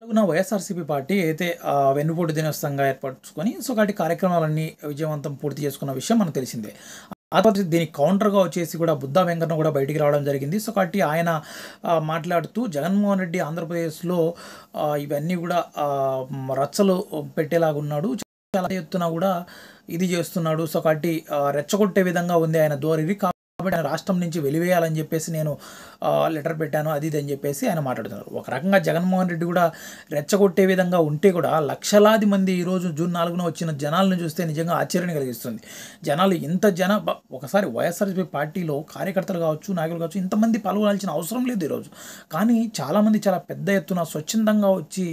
నా వైఎస్ఆర్‌సీపీ పార్టీ అయితే వెన్నుపోటు దినోత్సవంగా ఏర్పరచుకొని కాబట్టి కార్యక్రమాలన్నీ విజయవంతం పూర్తి చేసుకున్న విషయం మనకు తెలిసిందే. ఆ తర్వాత దీనికి కౌంటర్‌గా వచ్చేసి కూడా బుద్దా వెంకన్న కూడా బయటికి రావడం జరిగింది. కాబట్టి ఆయన మాట్లాడుతూ జగన్మోహన్ రెడ్డి ఆంధ్రప్రదేశ్‌లో ఇవన్నీ కూడా రచ్చలు పెట్టేలాగున్నాడు. చాలా ఎత్తున కూడా ఇది చేస్తున్నాడు. కాబట్టి రెచ్చగొట్టే విధంగా ఉంది ఆయన ధోరణి. కాబట్టి ఆయన రాష్ట్రం నుంచి వెలివేయాలని చెప్పేసి నేను లెటర్ పెట్టాను. అది ఇది అని చెప్పేసి ఆయన మాట్లాడుతున్నారు. ఒక రకంగా జగన్మోహన్ రెడ్డి కూడా రెచ్చగొట్టే విధంగా ఉంటే కూడా లక్షలాది మంది ఈరోజు జూన్ 4న వచ్చిన జనాలను చూస్తే నిజంగా ఆశ్చర్యం కలిగిస్తుంది. జనాలు ఇంత ఒకసారి వైఎస్ఆర్‌సీపీ పార్టీలో కార్యకర్తలు కావచ్చు, నాయకులు కావచ్చు ఇంతమంది పాల్గొనాల్సిన అవసరం లేదు ఈరోజు. కానీ చాలామంది చాలా పెద్ద ఎత్తున స్వచ్ఛందంగా వచ్చి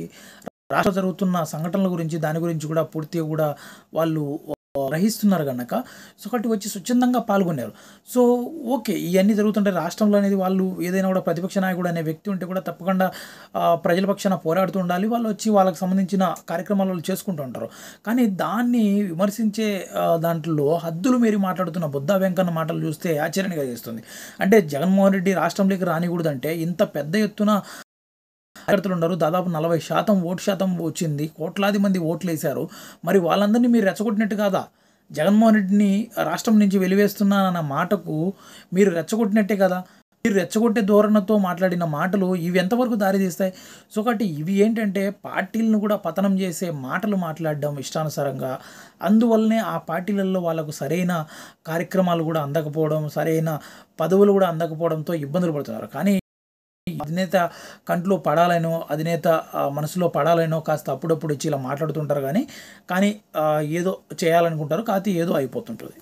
రాష్ట్రంలో జరుగుతున్న సంఘటనల గురించి, దాని గురించి కూడా పూర్తిగా కూడా వాళ్ళు గ్రహిస్తున్నారు గనక కాబట్టి వచ్చి స్వచ్ఛందంగా పాల్గొన్నారు. So, okay. ఇయన్నీ జరుగుతుంటే రాష్ట్రంలో అనేది వాళ్ళు ఏదైనా కూడా ప్రతిపక్ష నాయకుడు అనే వ్యక్తి ఉంటే కూడా తప్పకుండా ప్రజల పక్షాన పోరాడుతూ ఉండాలి. వాళ్ళొచ్చి వాళ్ళకి సంబంధించిన కార్యక్రమాలు వాళ్ళు చేసుకుంటూ ఉంటారు. కానీ దాన్ని విమర్శించే దాంట్లో హద్దులు మీరి మాట్లాడుతున్న బుద్దా వెంకన్న మాటలు చూస్తే ఆశ్చర్యాన్ని కలిగిస్తుంది. అంటే జగన్మోహన్ రెడ్డి రాష్ట్రంలోకి రానికూడదంటే ఇంత పెద్ద ఎత్తున కార్యకర్తలున్నారు. దాదాపు 40% ఓటు శాతం వచ్చింది. కోట్లాది మంది ఓట్లేశారు. మరి వాళ్ళందరినీ మీరు రెచ్చగొట్టినట్టు కాదా? జగన్మోహన్ రెడ్డిని రాష్ట్రం నుంచి వెలివేస్తున్నానన్న మాటకు మీరు రెచ్చగొట్టినట్టే కదా! మీరు రెచ్చగొట్టే ధోరణితో మాట్లాడిన మాటలు ఇవి ఎంతవరకు దారితీస్తాయి? సో, కాబట్టి ఇవి ఏంటంటే పార్టీలను కూడా పతనం చేసే మాటలు మాట్లాడడం ఇష్టానుసారంగా. అందువల్లనే ఆ పార్టీలలో వాళ్ళకు సరైన కార్యక్రమాలు కూడా అందకపోవడం, సరైన పదవులు కూడా అందకపోవడంతో ఇబ్బందులు పడుతున్నారు. కానీ అధినేత కంట్లో పడాలనో, అధినేత మనసులో పడాలనో కాస్త అప్పుడప్పుడు వచ్చి ఇలా మాట్లాడుతుంటారు గానీ, ఏదో చేయాలనుకుంటారు. కాకపోతే ఏదో అయిపోతుంటది.